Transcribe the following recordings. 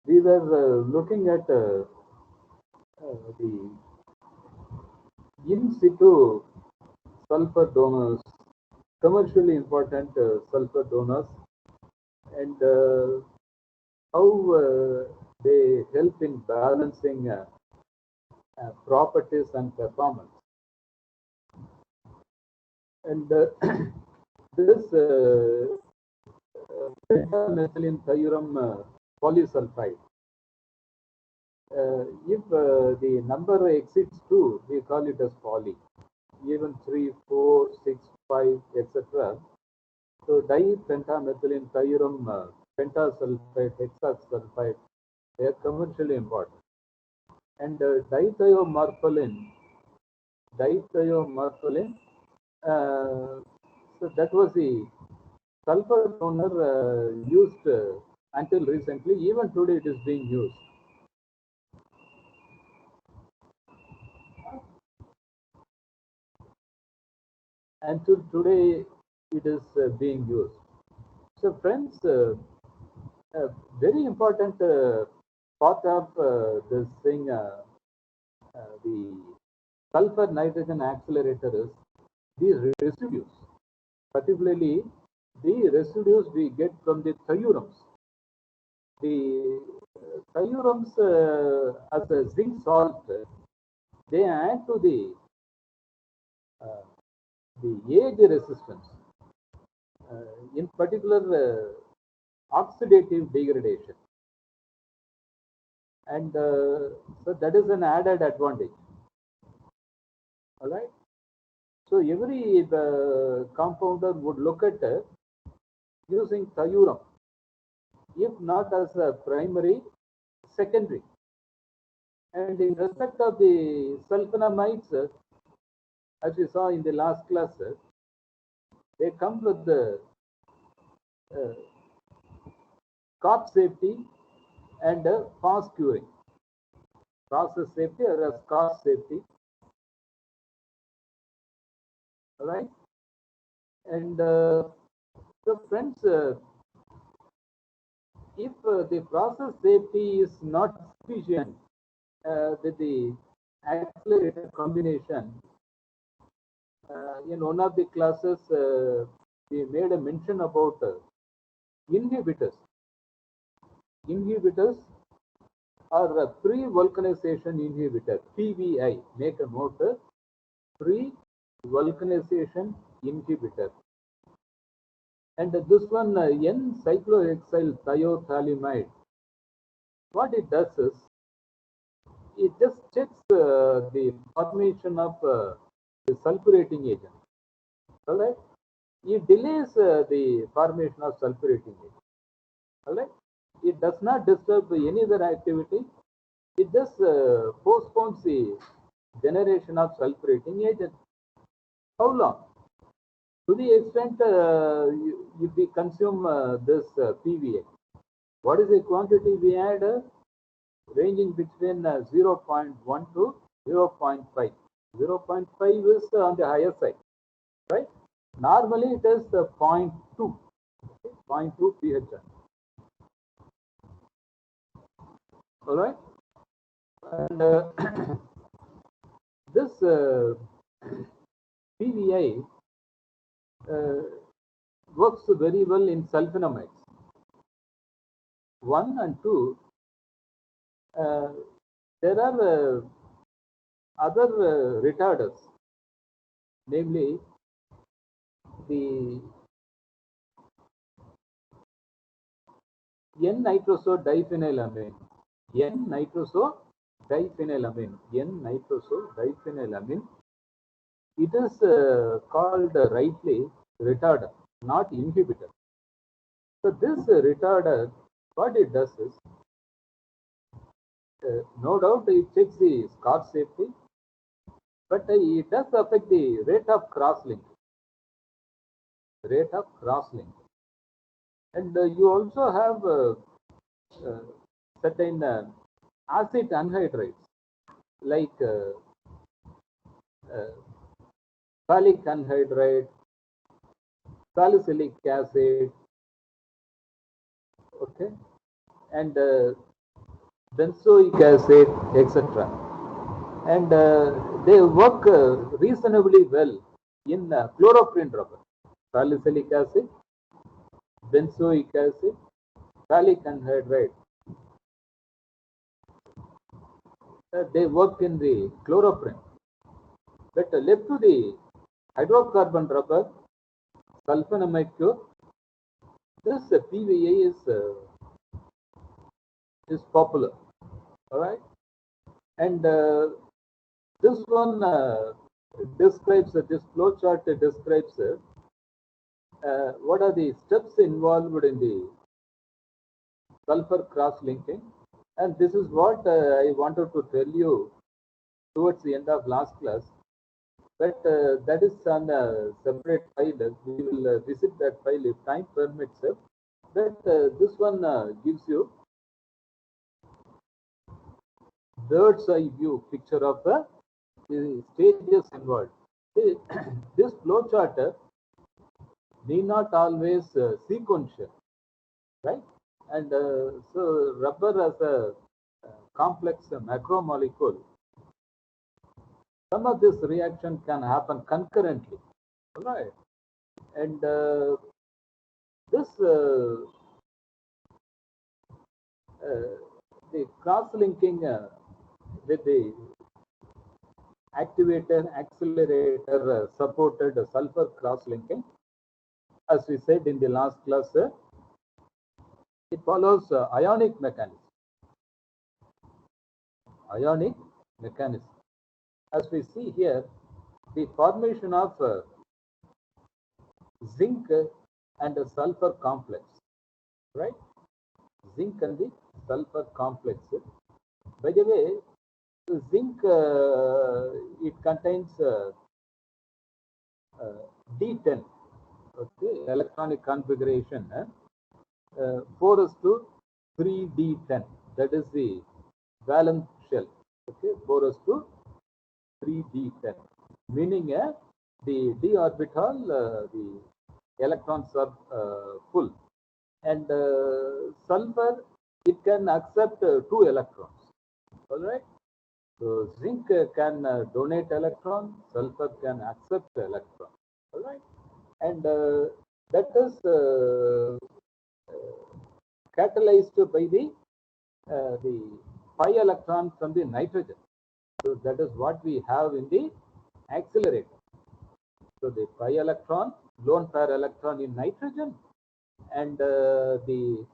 we were looking at the in situ sulfur donors, commercially important sulfur donors, and how they help in balancing properties and performance. And this pentamethylene thiurum polysulfide, if the number exceeds 2, we call it as poly. Even 3, 4, 6, 5, etc. So dipentamethylene thiurum pentasulfide, hexasulfide, they are commercially important. And dithiomorpholin, so that was the sulfur donor used until recently. Even today it is being used. Until today it is being used. So friends, very important part of this thing, the sulfur nitrogen accelerator is the residues, particularly the residues we get from the thiurums. The thiurums as a zinc salt, they add to uh, the age resistance, in particular oxidative degradation, and so that is an added advantage. All right. So every compounder would look at using thiurum, if not as a primary, secondary. And in respect of the sulfonamides, as we saw in the last class, they come with the uh, corp safety and fast curing, process safety or as cost safety. All right. And so friends, if the process safety is not sufficient with the accelerator combination, in one of the classes, we made a mention about inhibitors. Inhibitors are a pre-vulcanization inhibitor, PVI. Make a note, pre-vulcanization inhibitor. And this one, N-cyclohexyl thiothalamide, what it does is, it just checks the formation of the sulfurating agent. All right. It delays the formation of sulfurating agent. All right. It does not disturb any other activity. It just postpones the generation of sulfurating agent. How long? To the extent if we consume this PVA, what is the quantity we add? Ranging between 0.1 to 0.5. 0.5 is on the higher side, right? Normally it is 0.2, 0.2 pH. All right. And this PVI uh, works very well in sulfonamides. 1 and 2, there are other retarders, namely the N-nitrosodiphenylamine. N-nitrosodiphenylamine. N-nitrosodiphenylamine. It is called rightly retarder, not inhibitor. So this retarder, what it does is, no doubt it checks the scarf safety, but it does affect the rate of cross-link. Rate of cross-link. And you also have certain acid anhydrides like salic anhydride, salicylic acid, okay, and benzoic acid, etc. And they work reasonably well in chloroprene rubber, salicylic acid, benzoic acid, phthalic anhydride. They work in the chloroprene. But left to the hydrocarbon rubber, sulfonamide cure, this PVA is popular. All right, and this one describes this flow chart describes what are the steps involved in the sulfur cross linking, and this is what I wanted to tell you towards the end of last class. But that is on a separate file. We will visit that file if time permits. But this one gives you bird's eye view picture of the stages involved. This flow chart need not always sequential, right? And so rubber as a complex macromolecule, some of this reaction can happen concurrently, right? And this the cross-linking with the activator, accelerator supported sulfur cross-linking, as we said in the last class, it follows ionic mechanism. Ionic mechanism. As we see here, the formation of zinc and a sulfur complex, right? Zinc and the sulfur complex. By the way, zinc it contains D10, okay, electronic configuration 4s2 3D10. That is the valence shell. Okay, 4s2 3D10, meaning the d orbital, the electrons are full, and sulfur it can accept 2 electrons. All right. So zinc can donate electron, sulfur can accept electron. All right, and that is catalyzed by the pi electron from the nitrogen. So that is what we have in the accelerator. So the pi electron, lone pair electron in nitrogen, and the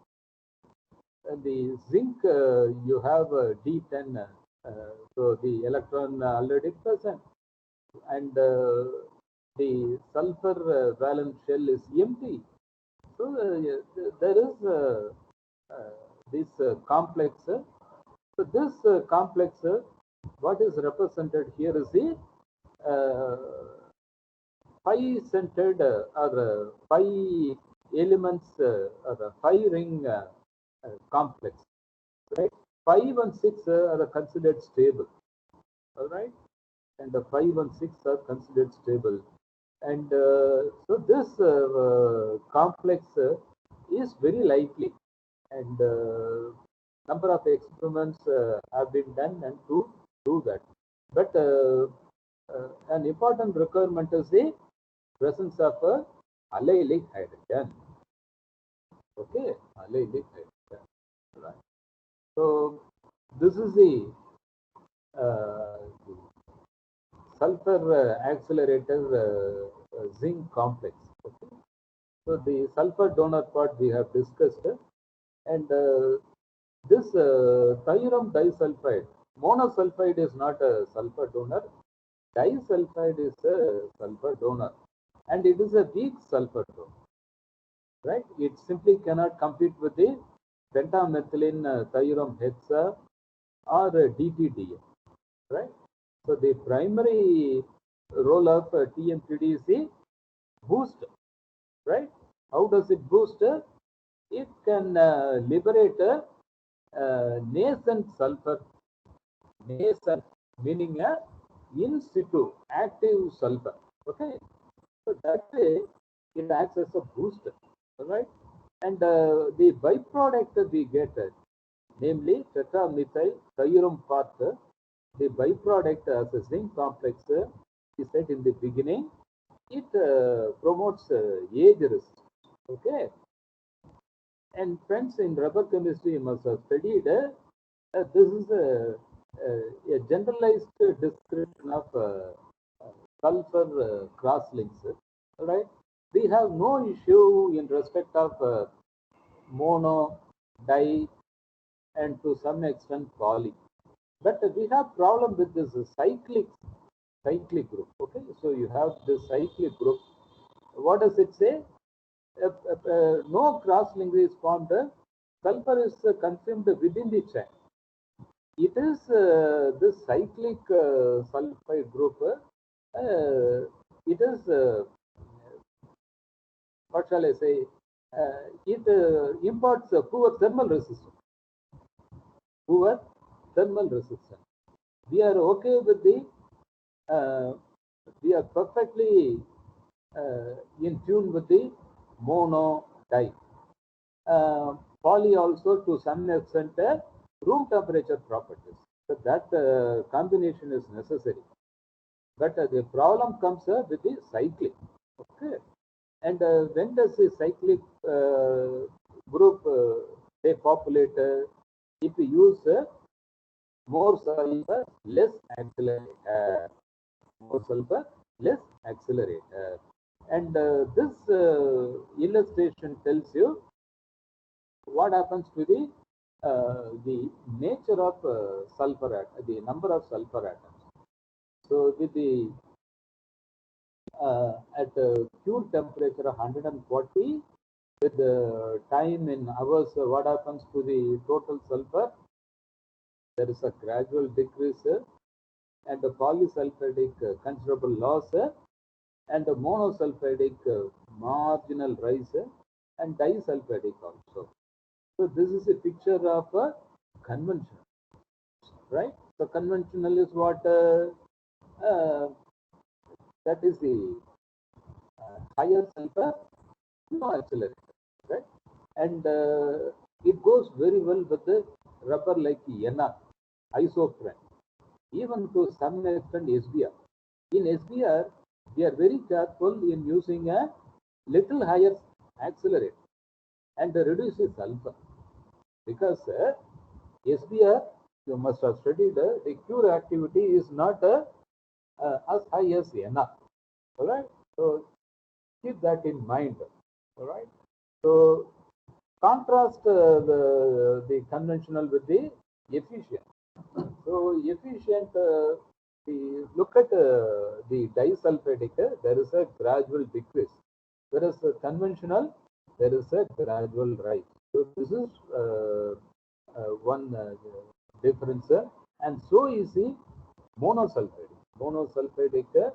zinc you have D10. So the electron already present, and the sulfur valence shell is empty. So there is this complex. So this complex, what is represented here is the pi-centered or pi elements or the pi-ring complex, right? 5 and 6 are considered stable, all right, and the 5 and 6 are considered stable, and so this complex is very likely, and number of experiments have been done and to do that. But an important requirement is the presence of allylic hydrogen. Okay, allylic hydrogen. Right. So this is the sulfur accelerator zinc complex. Okay. So the sulfur donor part we have discussed, and this thiurum disulfide, monosulfide is not a sulfur donor, disulfide is a sulfur donor, and it is a weak sulfur donor, right? It simply cannot compete with the pentamethylene thiurum hexa or DTDA, right? So the primary role of TMPD is the boost, right? How does it boost? It can liberate nascent sulfur, nascent meaning in situ active sulfur. Okay, so that way it acts as a booster, all right? And the byproduct that we get namely tetramethyl thiourum part. The byproduct as a zinc complex is said in the beginning. It promotes age resistance. Okay, and friends, in rubber chemistry, you must have studied. This is a generalized description of sulfur cross links. All right, we have no issue in respect of mono, di, and to some extent poly. But we have problem with this cyclic group. Okay, so you have this cyclic group. What does it say? No cross link is formed. Sulfur is consumed within the chain. It is this cyclic sulfide group. It is what shall I say? It imparts poor thermal resistance. Poor thermal resistance. We are okay with the. We are perfectly in tune with the mono di. Poly also to some extent room temperature properties. So that combination is necessary. But the problem comes with the cyclic. Okay. And when does the cyclic group they populate? If you use more sulfur, less accelerator. More sulfur, less accelerator. And this illustration tells you what happens to the nature of sulfur, the number of sulfur atoms. So with the at pure temperature of 140, with the time in hours, what happens to the total sulfur? There is a gradual decrease and the polysulfidic considerable loss and the monosulfidic marginal rise and disulfidic also. So this is a picture of a conventional, right? So conventional is what uh, that is the higher sulfur, no accelerator, right? And it goes very well with the rubber like NR, isoprene, even to some extent SBR. In SBR, we are very careful in using a little higher accelerator and reduces sulfur because SBR, you must have studied, the cure activity is not as high as NR. All right, so keep that in mind. All right, so contrast the conventional with the efficient. So efficient, look at the disulfidic, there is a gradual decrease. Whereas conventional, there is a gradual rise. So this is one difference. And so is the monosulfidic. Monosulfidic,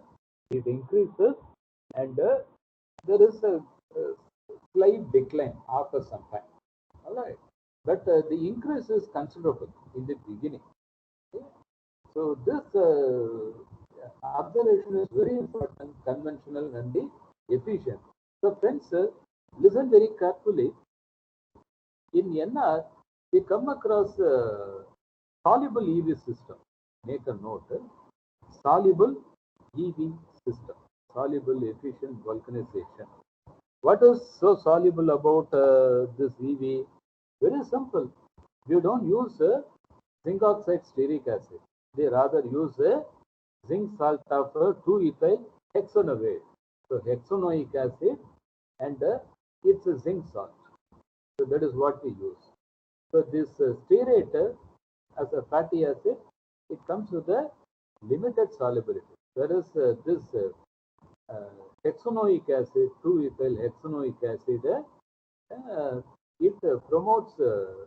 it increases and there is a slight decline after some time. All right. But the increase is considerable in the beginning. Okay? So this observation is very important, conventional and the efficient. So friends, listen very carefully. In NR, we come across soluble EV system. Make a note. Soluble EV system. Soluble efficient vulcanization. What is so soluble about this EV? Very simple. You don't use zinc oxide stearic acid. They rather use zinc salt of 2-ethyl hexanoate. So hexanoic acid and it's a zinc salt. So that is what we use. So this stearate as a fatty acid, it comes with a limited solubility. Whereas this hexanoic acid, 2-ethyl hexanoic acid, it promotes the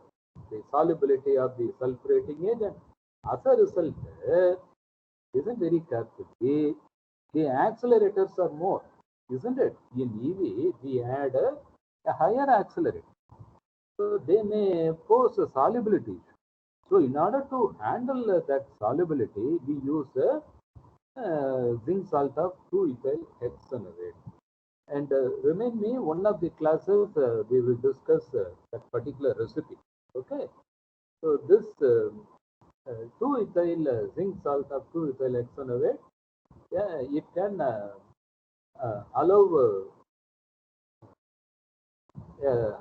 solubility of the sulfurating agent. As a result, isn't very careful. The accelerators are more, isn't it? In EV, we add a higher accelerator. So they may pose a solubility. So in order to handle that solubility, we use zinc salt of 2-ethyl hexanoate. And remind me, one of the classes we will discuss that particular recipe. Okay. So methyl zinc salt of 2-ethyl hexanoate, yeah, it can allow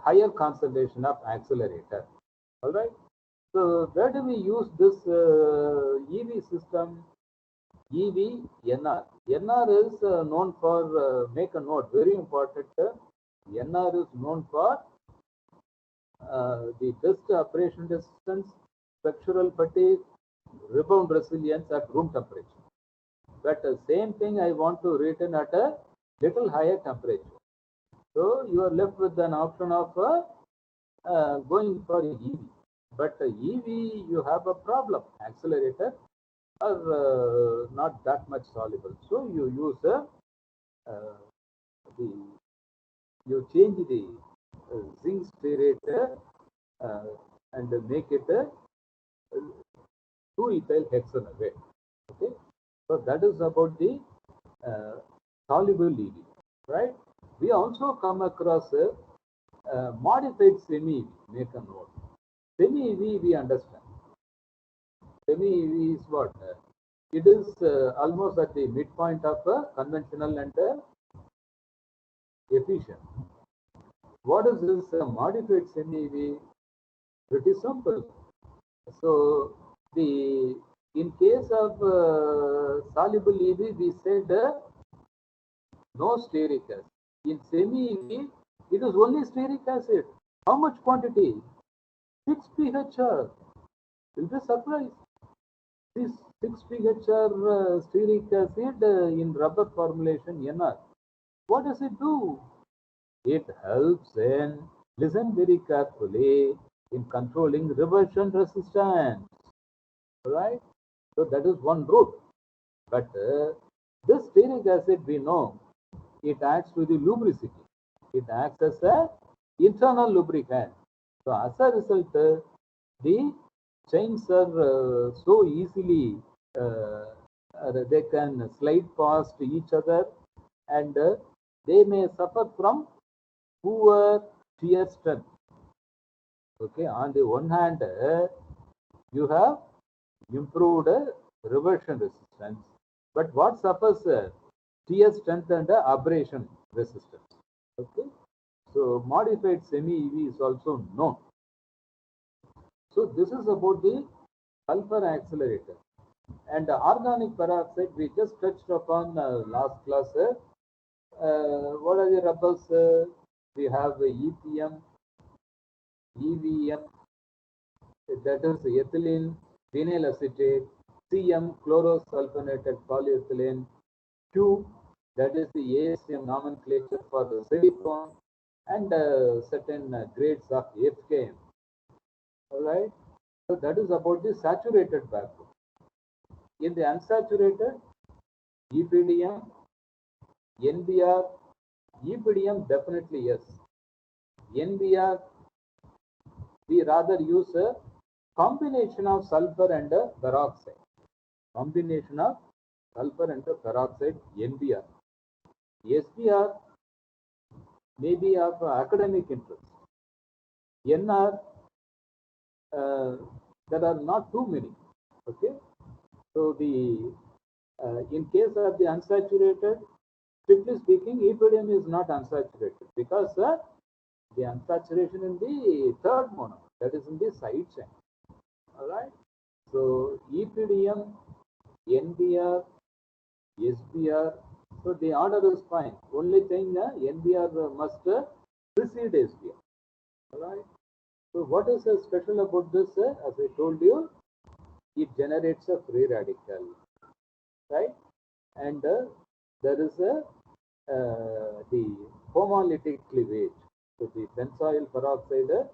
higher concentration of accelerator. All right. So where do we use this EV system? EV NR. NR is known for, make a note, very important. NR is known for the best operation resistance, structural fatigue, rebound resilience at room temperature. But the same thing I want to return at a little higher temperature. So you are left with an option of going for EV. But EV, you have a problem. Accelerator are not that much soluble. So you use uh, the you change the zinc stearate uh, and make it a 2-ethyl hexanoate. Okay, so that is about the uh, soluble EV, right? We also come across a modified semi-EV. Make a note. Semi-EV we understand. Semi-EV is what? It is almost at the midpoint of conventional and efficient. What is this modified semi-EV? Pretty simple. So the in case of soluble EV, we said no stearic acid. In semi-EV, it is only stearic acid. How much quantity? 6 pHr. Will be surprised. This 6 pHr stearic acid in rubber formulation NR. What does it do? It helps in, listen very carefully, in controlling reversion resistance. Right? So that is one route. But this stearic acid, we know, it acts with the lubricity. It acts as a internal lubricant. So as a result, the chains are so easily they can slide past each other, and they may suffer from poor shear strength. Okay, on the one hand, you have improved reversion resistance, but what suffers shear strength and abrasion resistance. Okay, so modified semi EV is also known. So this is about the sulfur accelerator. And organic peroxide, we just touched upon last class. What are the rubbers? We have EPM, EVM, that is ethylene, vinyl acetate, CM, chlorosulfonated polyethylene, Q, that is the ASM nomenclature for the silicone, and certain grades of FKM. All right. So that is about the saturated backbone. In the unsaturated, EPDM, NBR, EPDM definitely yes. NBR, we rather use a combination of sulfur and peroxide. Combination of sulfur and peroxide, NBR. SBR may be of academic interest. NR, there are not too many. Okay, so the in case of the unsaturated, strictly speaking, EPDM is not unsaturated because the unsaturation in the third monomer, that is in the side chain. All right. So EPDM, NBR, SBR. So the order is fine. Only thing NBR must precede SBR. All right. So what is special about this? As I told you, it generates a free radical, right? And there is a the homolytic cleavage. So the benzoyl peroxide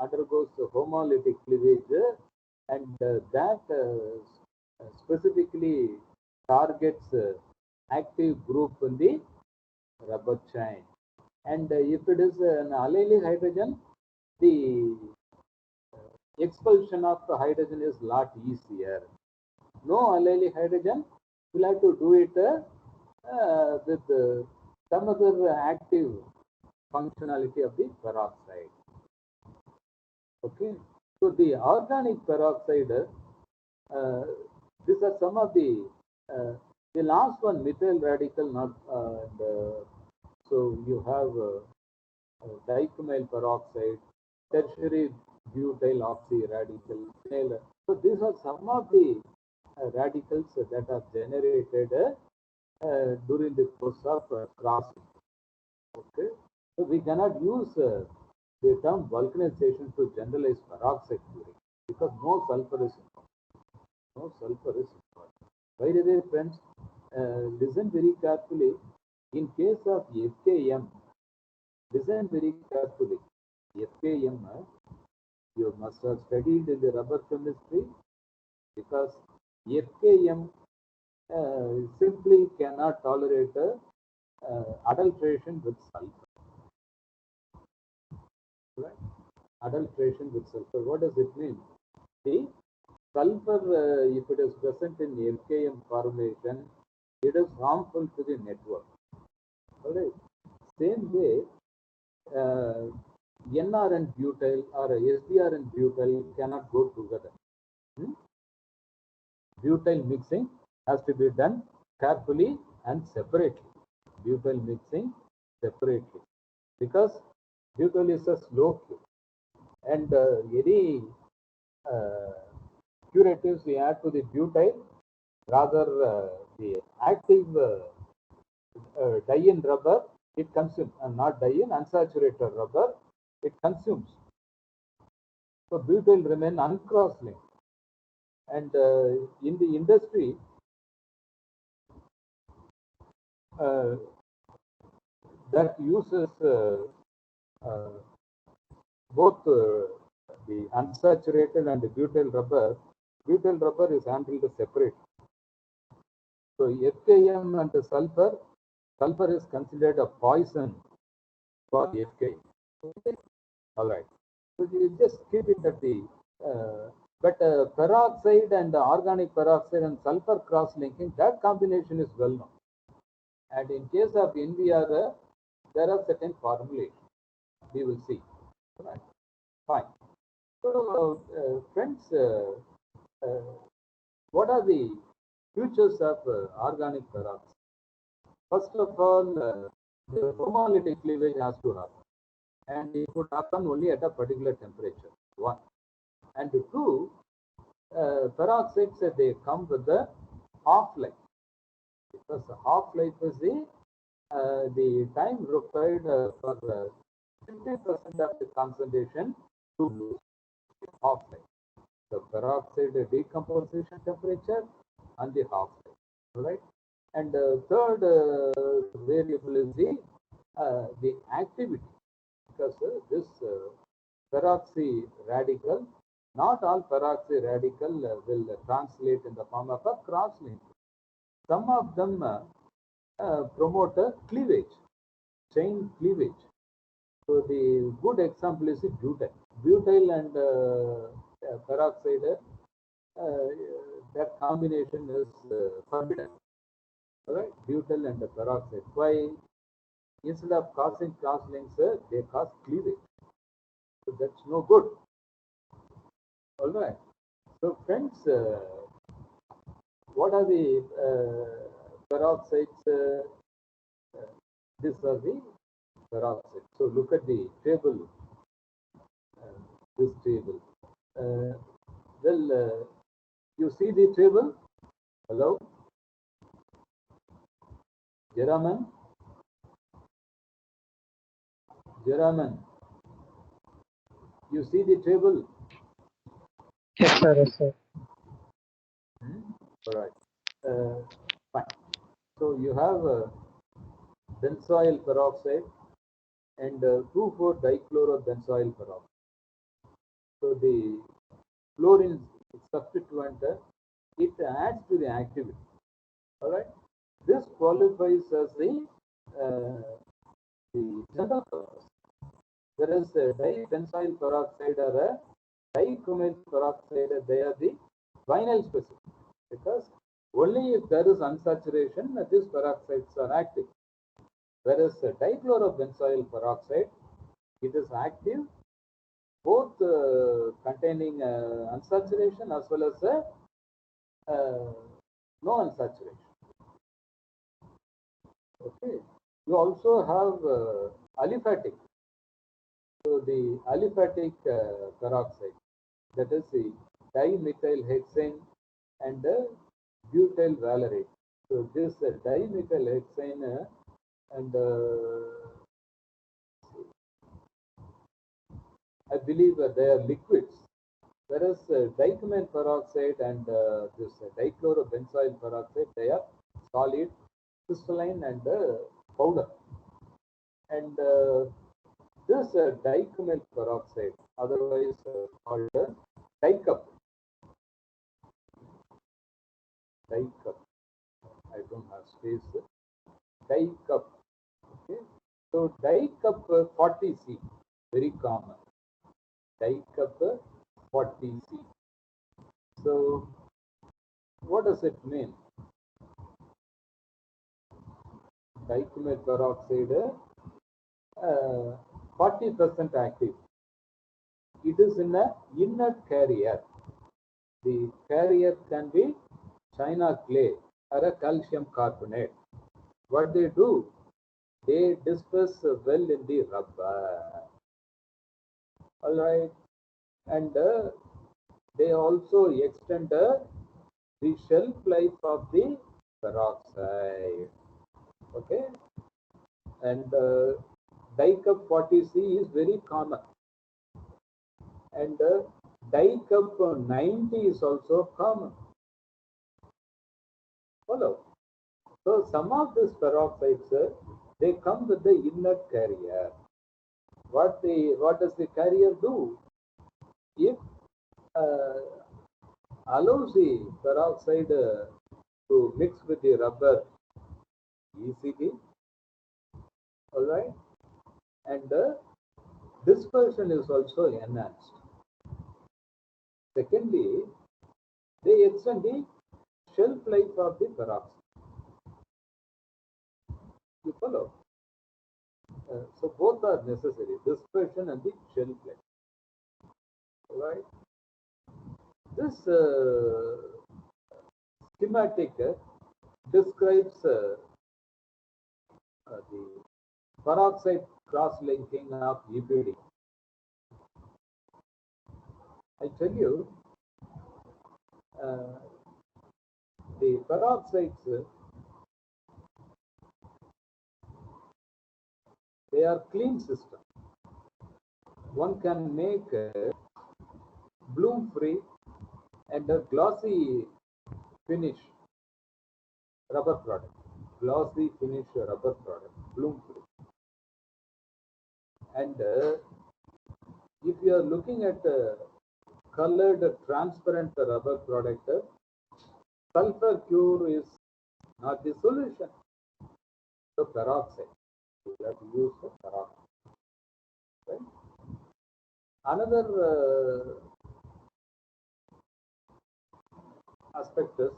undergoes homolytic cleavage, and that specifically targets active group in the rubber chain. And if it is an allylic hydrogen, the expulsion of the hydrogen is lot easier. No allylic hydrogen, we'll have to do it with some other active functionality of the peroxide. Okay, so the organic peroxide Uh, these are some of the last one, methyl radical, not, so you have dicamyl peroxide, tertiary butyl oxy radical, phenyl. So these are some of the radicals that are generated during the course of crossing. Okay, so we cannot use the term vulcanization to generalize peroxide curing because no sulfur is involved. No sulfur is involved. By the way, friends, listen very carefully. In case of FKM, listen very carefully. FKM, you must have studied in the rubber chemistry because FKM simply cannot tolerate adulteration with sulfur. Right? Adulteration with sulfur. What does it mean? The sulfur, if it is present in FKM formation, it is harmful to the network. All right. Same way, uh, NR and butyl or SBR and butyl cannot go together. Hmm? Butyl mixing has to be done carefully and separately. Butyl mixing separately because butyl is a slow cure, and any uh, curatives we add to the butyl, rather the active dye in rubber, it consumes, not dye in, unsaturated rubber, it consumes. So butyl remain uncross-linked. And in the industry, uh, that uses uh, both the unsaturated and the butyl rubber is handled separate. So FKM and the sulfur is considered a poison for FK. Okay. All right. So you just keep it at the, but peroxide and organic peroxide and sulfur cross-linking, that combination is well known. And in case of NVR, there are certain formulations. We will see. All right. Fine. So, friends, what are the features of organic peroxide? First of all, the homolytic cleavage has to happen, and it would happen only at a particular temperature. One, and two, peroxides they come with the half-life, because the half-life is the time required for 50% of the concentration to lose half-life. The peroxide decomposition temperature and the half-life. Right? And third variable is the activity, because this peroxy radical, not all peroxy radical will translate in the form of a cross-link. Some of them promote a cleavage, chain cleavage. So the good example is butyl. Butyl and peroxide, that combination is forbidden. All right, butyl and peroxide. Why? Instead of causing cross links, they cause cleavage. So that's no good. All right. So friends, what are the peroxides? These are the peroxides. So look at the table. This table. Uh, you see the table? Hello, Jeraman. Jeraman, you see the table? Yes, sir. Yes, sir. All right. Fine. So you have benzoyl peroxide and 2,4-dichlorobenzoyl peroxide. So the fluorine substituent, it adds to the activity. All right. This qualifies as the general purpose. Whereas dibenzoyl peroxide or dichromyl peroxide, they are the vinyl specific, because only if there is unsaturation these peroxides are active. Whereas dichlorobenzoyl peroxide, it is active both containing unsaturation as well as uh, no unsaturation. Okay. You also have aliphatic. So the aliphatic peroxide, that is the dimethylhexane and butyl valerate. So this dimethylhexane and I believe they are liquids, whereas dichromate peroxide and this dichlorobenzyl peroxide, they are solid, crystalline and powder. And this dichromate peroxide, otherwise called dicup, dicup. I don't have space. Dicup. Okay. So dicup 40C, very common. Dicup 40C. So what does it mean? Dichromate peroxide 40% active. It is in a inert carrier. The carrier can be china clay or a calcium carbonate. What they do? They disperse well in the rubber. All right, and they also extend the shelf life of the peroxide. Okay, and dicup 40C is very common, and dicup 90 is also common. Follow. So some of these peroxides they come with the inert carrier. What does the carrier do? It uh, allows the peroxide to mix with the rubber easily. All right, and dispersion is also enhanced. Secondly, they extend the shelf life of the peroxide. You follow? So both are necessary, dispersion and the shelf life. All right. This schematic describes the peroxide cross-linking of EPD. I tell you, uh, the peroxides, they are clean system. One can make bloom-free and a glossy finish rubber product. Glossy finish rubber product, bloom-free. And if you are looking at colored transparent rubber product, sulfur cure is not the solution. So peroxide, you have to use the peroxide. Right? Another aspect is,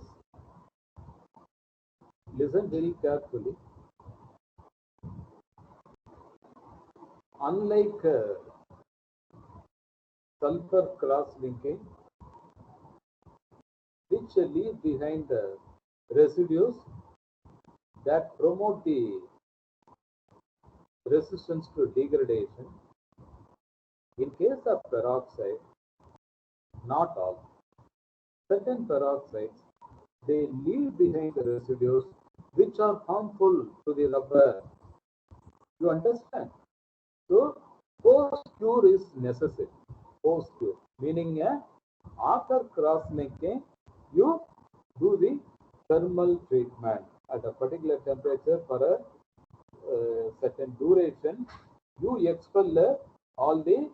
listen very carefully. Unlike sulfur cross-linking, which leave behind residues that promote the resistance to degradation, in case of peroxide, not all. Certain peroxides, they leave behind the residues which are harmful to the rubber. You understand? So, post-cure is necessary. Post-cure, meaning after cross-linking, you do the thermal treatment at a particular temperature for a certain duration. You expel all the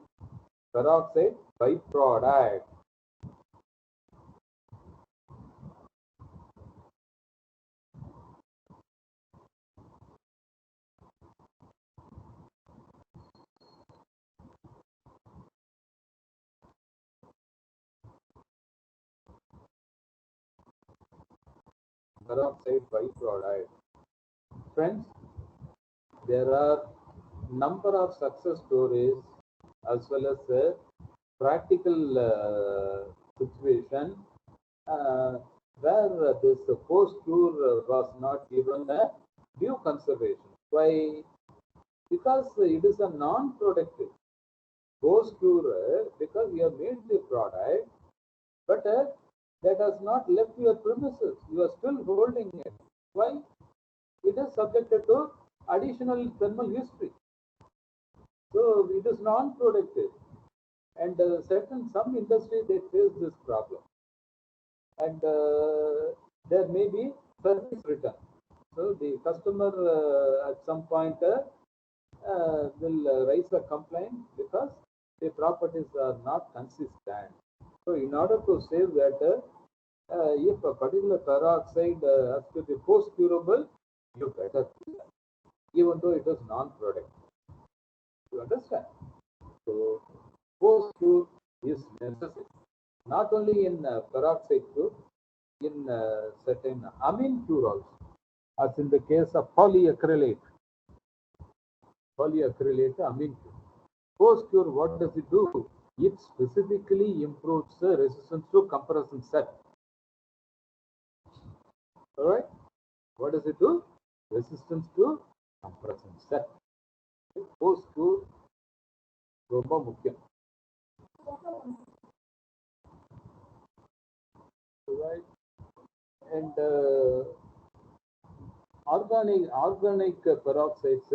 peroxide byproduct. Peroxide byproduct. Friends, there are number of success stories as well as a practical situation. Uh, where this post-cure was not given a due consideration. Why? Because it is a non-productive post-cure, because you have made the product, but that has not left your premises. You are still holding it. Why? It is subjected to additional thermal history. So it is non-productive. And some industry they face this problem. And there may be service return. So the customer at some point will raise a complaint because the properties are not consistent. So in order to save that, if a particular peroxide has to be post-curable, you better do that, even though it is non-product. You understand? So post-cure is necessary, not only in peroxide cure, in certain amine cure also, as in the case of polyacrylate amine cure. Post-cure, what does it do? It specifically improves the resistance to compression set. All right. What does it do? Resistance to compression set. Post-cure ரொம்ப முக்கியம். Right. And organic peroxides,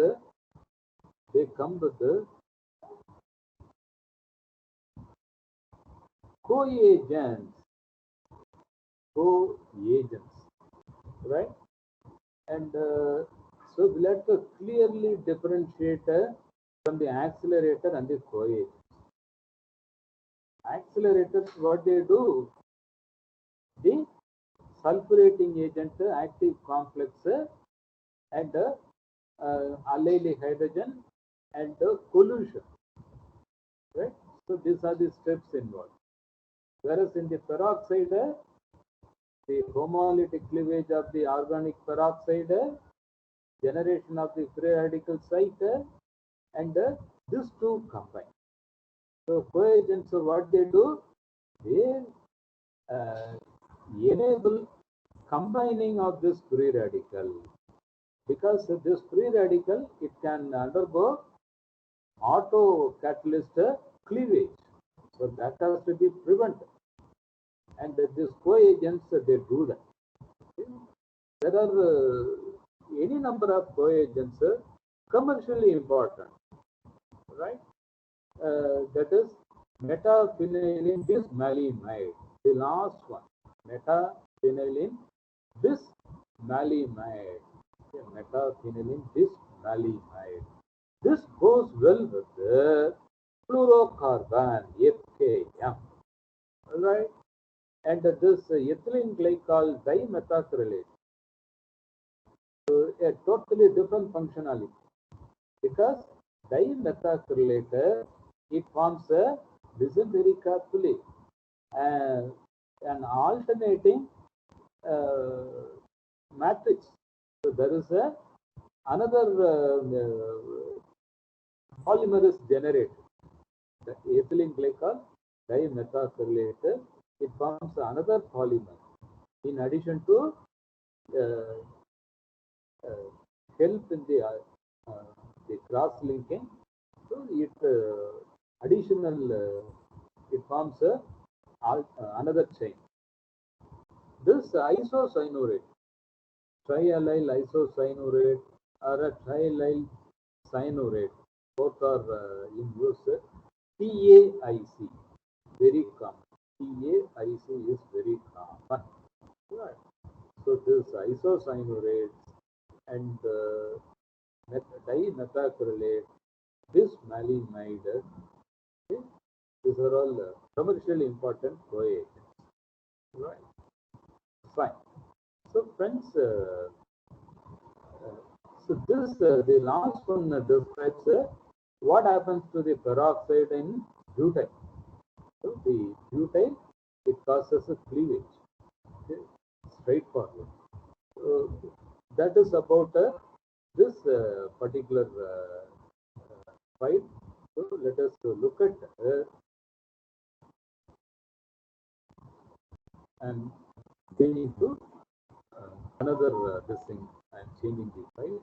they come with the co-agents, right? And so we'll have to clearly differentiate from the accelerator and the co-agents. Accelerators, what they do? The sulfurating agent, active complex, and allyl hydrogen, and collusion, right? So these are the steps involved. Whereas in the peroxide, the homolytic cleavage of the organic peroxide, generation of the free radical site, and these two combine. So coagents, so what they do? They enable combining of this free radical, because this free radical, it can undergo auto catalyst cleavage, so that has to be prevented, and these coagents, they do that. There are any number of coagents commercially important, right? That is metaphenyline bismaleimide, the last one, metaphenyline bismaleimide. Metaphenyline bismaleimide. This goes well with the fluorocarbon, FKM, right? And this ethylene glycol dimethacrylate, a totally different functionality, because dimethacrylate, it forms a Bisenterica fully, an alternating matrix. So there is another polymer is generated. The ethylene glycol dimethacrylate, it forms another polymer in addition to uh, help in the cross linking. So it additional it forms another chain. This isocyanurate, triallyl isocyanurate, or a triallyl cyanurate, both are in use. TAIC, very common. TAIC is very common. Right. So this isocyanurates and dimethacrylate, bismaleimide, okay, these are all commercially important coagents. Right. Fine. So friends, so this the last one describes what happens to the peroxide in butyl. So the butyl, it causes a cleavage. Okay, straightforward. So that is about this particular file. So let us look at and changing to another this thing. I'm changing the file.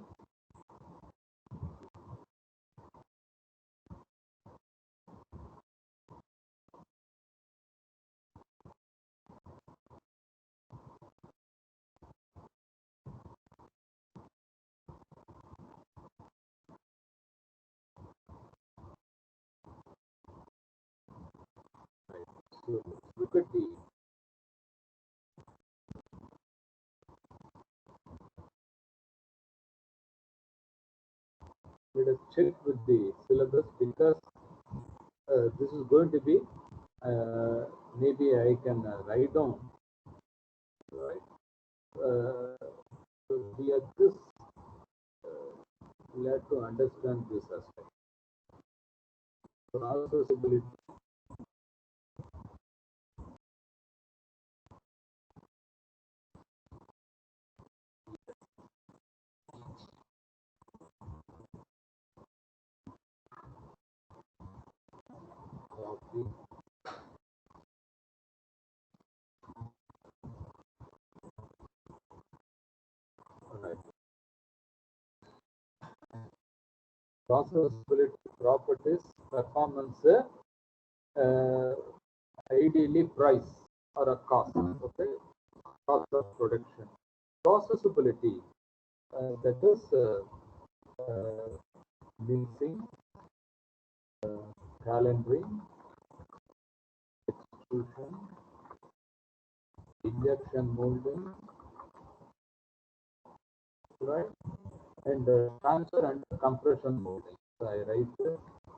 Right. So look at the let us check with the syllabus because this is going to be maybe I can write down, right? So we are this glad to understand this aspect. Processability. Copy. Right. Processability properties, performance, ideally price or a cost. Okay, cost of production. Processability, that is mixing, calendaring, extrusion, injection molding, right? And transfer and compression molding. So I write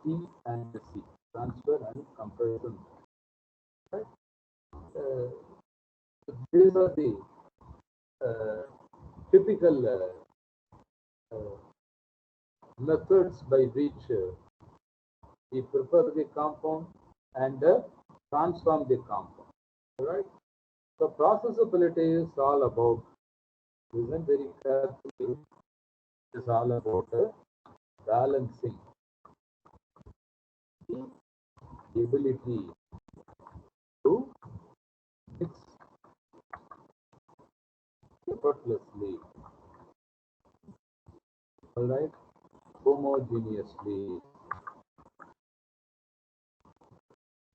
T and C, transfer and compression. Right? These are the typical methods by which we prepare the compound and transform the compound. Right? So processability is all about, listen very carefully, is all about balancing the ability to mix effortlessly, all right, homogeneously,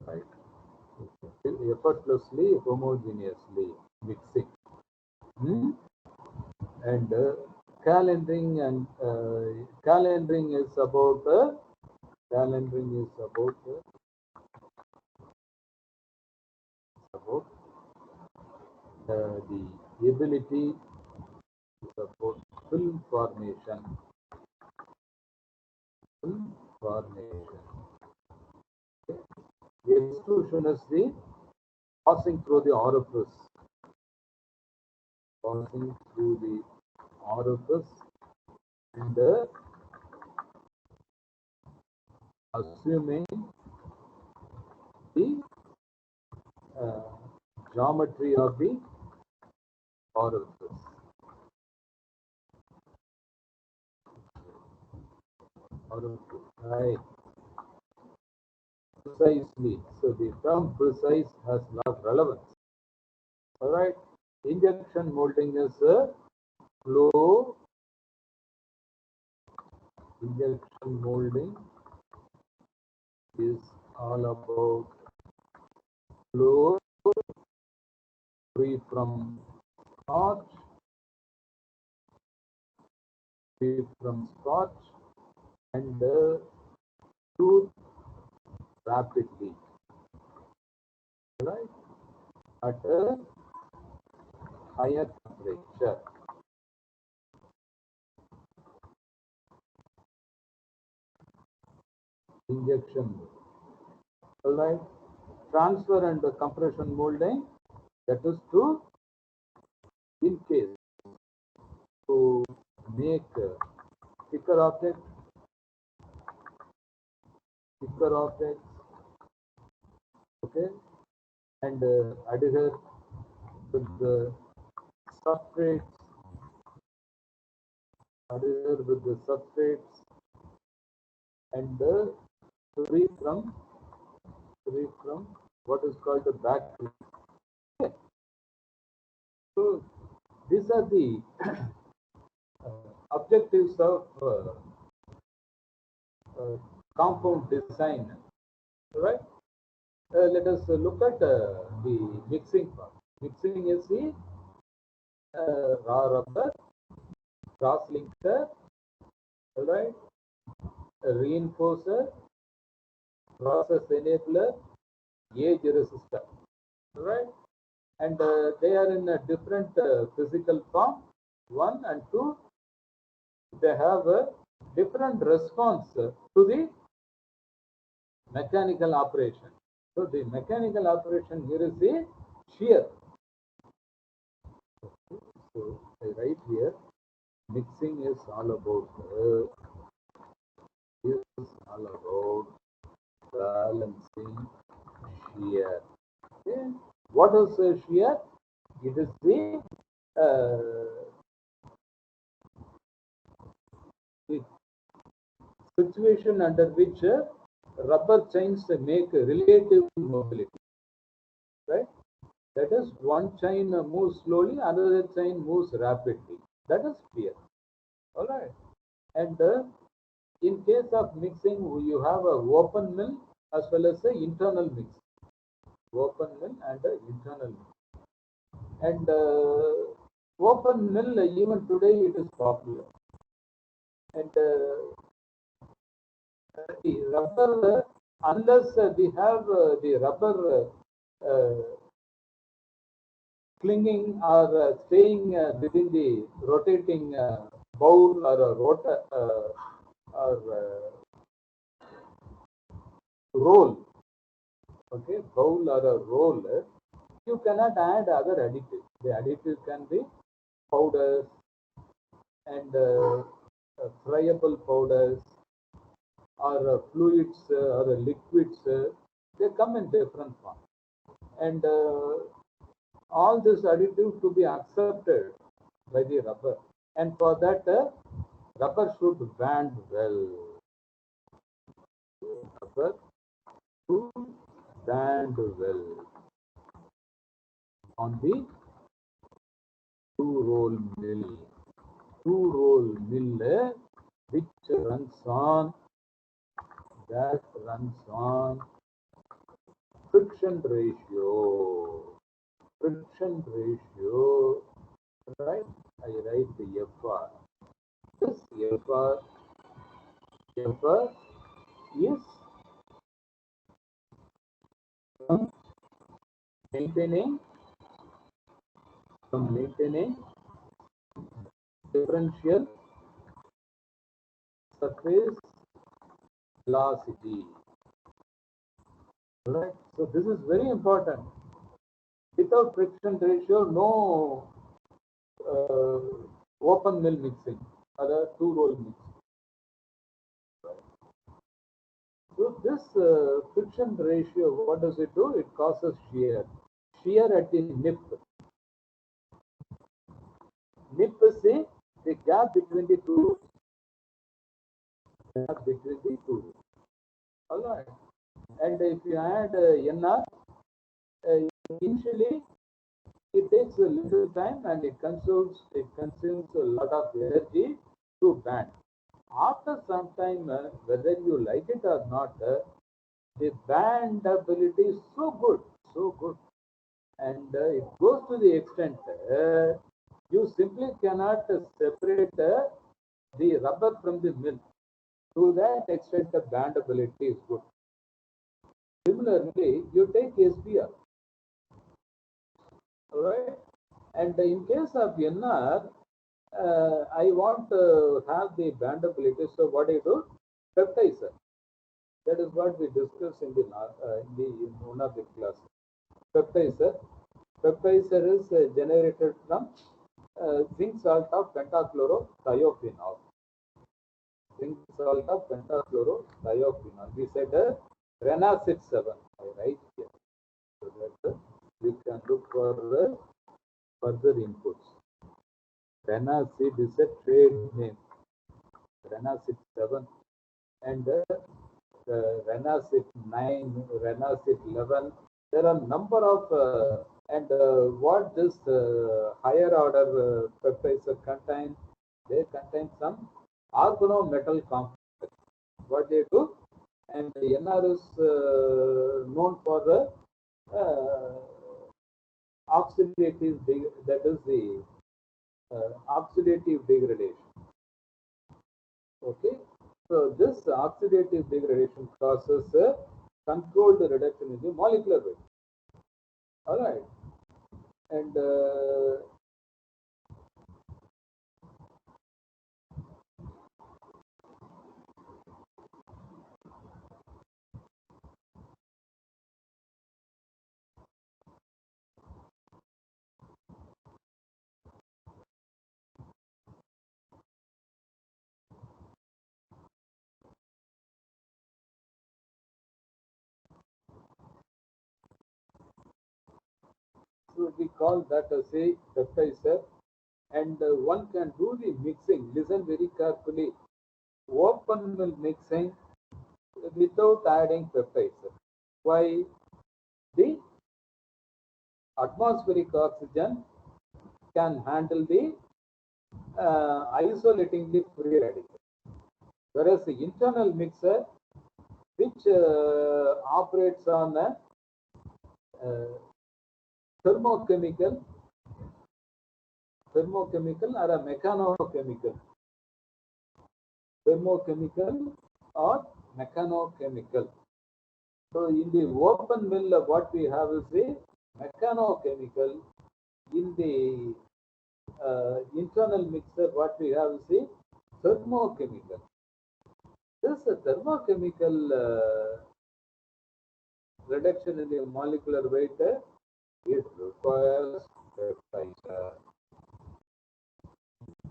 right, effortlessly, homogeneously mixing. Hmm? And calendaring and calendaring is about about the ability to support film formation. Film formation. The extrusion is the passing through the orifice, passing through the orifice, and assuming the uh, geometry of the orifice. Right. Precisely. So the term precise has a lot of relevance. All right. Injection molding is a flow. Injection molding is all about flow free from starch, and tooth rapidly, right, at a higher temperature. Injection, all right. Transfer and compression molding, that is to, in case, to make thicker objects, okay, and adhere with the substrates, and free from what is called the back. Okay. So these are the objectives of compound design, right? Let us look at the mixing part. Mixing is the raw rubber, cross linker, right? A reinforcer, process enabler, age resistor, right? And they are in a different physical form. 1 and 2, they have a different response to the mechanical operation. So the mechanical operation here is the shear. So I write here, mixing is all about balancing shear. Okay. What is shear? It is the situation under which rubber chains make relative mobility, right? That is, one chain moves slowly, another chain moves rapidly. That is shear. All right. And in case of mixing, you have a open mill as well as a internal mix. Open mill and internal mill. And open mill, even today, it is popular. And the rubber, unless we have the rubber clinging or staying within the rotating bowl or a rotor or roll, okay, bowl or a roll, you cannot add other additives. The additive can be powders and friable powders or fluids or liquids. They come in different forms. And all these additives to be accepted by the rubber. And for that, rubber should band well. Rubber should band well on the two-roll mill. Two-roll mill which runs on friction ratio. Friction ratio, right? I write the FR. This FR is maintaining differential surface velocity. Right. So this is very important. Without friction ratio, no open mill mixing or a two-roll mixing. So this friction ratio, what does it do? It causes shear. Shear at the nip. Nip is the gap between the two. All right. And if you add NR, initially it takes a little time and it consumes a lot of energy to band. After some time, whether you like it or not, the bandability is so good, and it goes to the extent you simply cannot separate the rubber from the mill. To that extent, the bandability is good. Similarly, you take SBR, all right? And in case of NR, I want to have the bandability. So what do you do? Peptizer. That is what we discussed in in one of the classes. Peptizer. Peptizer is generated from zinc salt of pentachlorothiophenol. Zinc salt of pentachlorothiophenol. We said Renacid 7. I write here. So that you can look for further inputs. Renacid is a trade name. Renacid 7 and Renacid 9, Renacid 11. There are number of And what this higher order peptides contain, they contain some organometal complex. What they do, and NR is known for the oxidative, that is the oxidative degradation. Okay, so this oxidative degradation causes a controlled reduction in the molecular weight. All right, and so we call that as a peptizer, and one can do the mixing. Listen very carefully. Open mill mixing without adding peptides. Why? The atmospheric oxygen can handle the isolating the free radical, whereas the internal mixer, which operates on a thermochemical or a thermochemical or mechanochemical. So in the open mill, what we have is a mechanochemical. In the internal mixer, what we have is a thermochemical. This thermochemical reduction in the molecular weight, it requires peptides.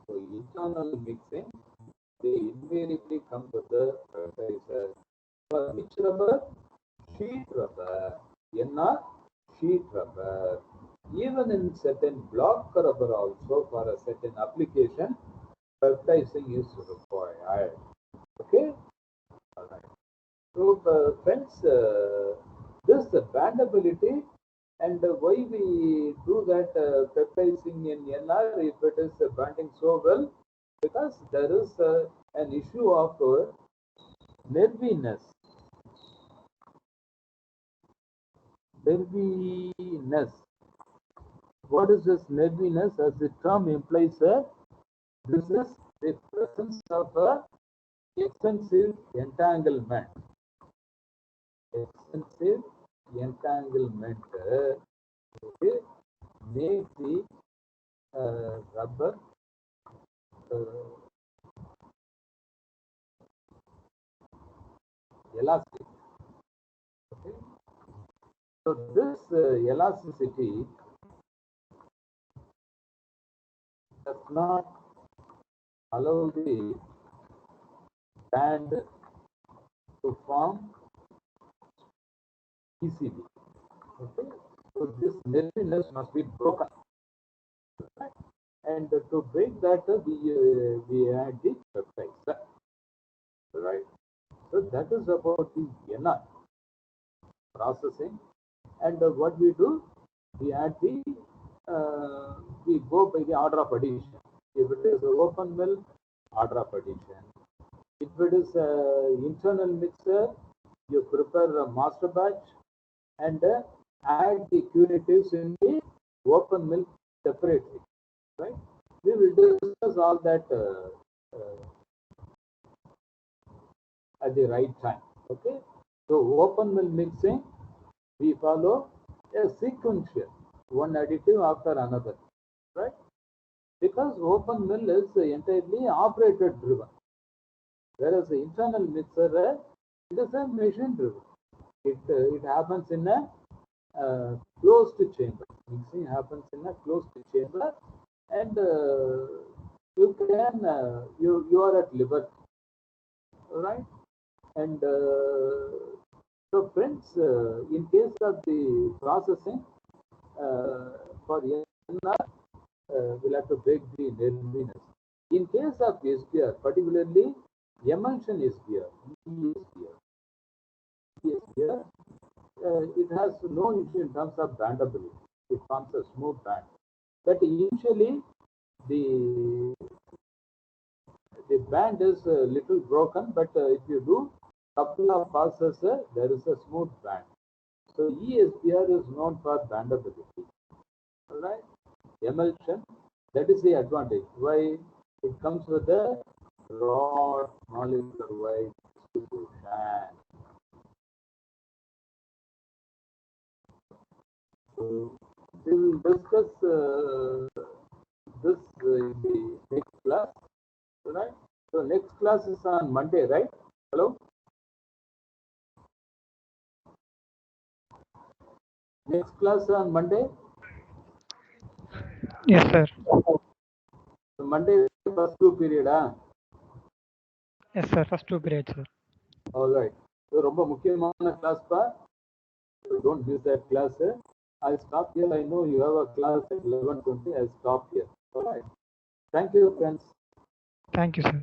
So internal mixing, they invariably come with the peptides. For which rubber? Sheet rubber. NR sheet rubber. Even in certain block rubber also, for a certain application, peptiding is required. Okay. All right. So friends, this bandability, and why we do that peptiding in NR if it is banding so well, because there is an issue of nerviness. Nerviness. What is this nerviness? As the term implies, this is the presence of extensive entanglement. Extensive entanglement okay, make the rubber elastic. Okay. So this elasticity does not allow the band to form easily. Okay. So this nerviness must be broken. And to break that, we add the peptides. Right. So that is about the NR processing. And what we do, we add the, we go by the order of addition. If it is open mill, order of addition. If it is internal mixer, you prepare a master batch and add the curatives in the open mill separately. Right? We will discuss all that at the right time. Okay. So open mill mixing, we follow a sequential, one additive after another, right? Because open mill is entirely operator driven, whereas the internal mixer it is a machine driven. It happens in a closed chamber. Mixing happens in a closed chamber, and you can you are at liberty, right? And so friends, in case of the processing for NR, we'll have to break the nerviness. In case of SBR, particularly emulsion SBR, it has no issue in terms of bandability. it forms a smooth band. But initially, the band is a little broken, but if you do couple of passes, there is a smooth band. So ESBR is known for bandability. All right, emulsion, that is the advantage. Why? It comes with a broad molecular weight distribution. So we will discuss this in the next class. All right. So next class is on Monday, right? Hello. Next class on Monday. Yes, sir. So Monday first two period, Yes, sir. First two periods, sir. All right. So ரொம்ப முக்கியமான class பா. Don't miss that class. I'll stop here. I know you have a class at 11:20. I'll stop here. All right. Thank you, friends. Thank you, sir.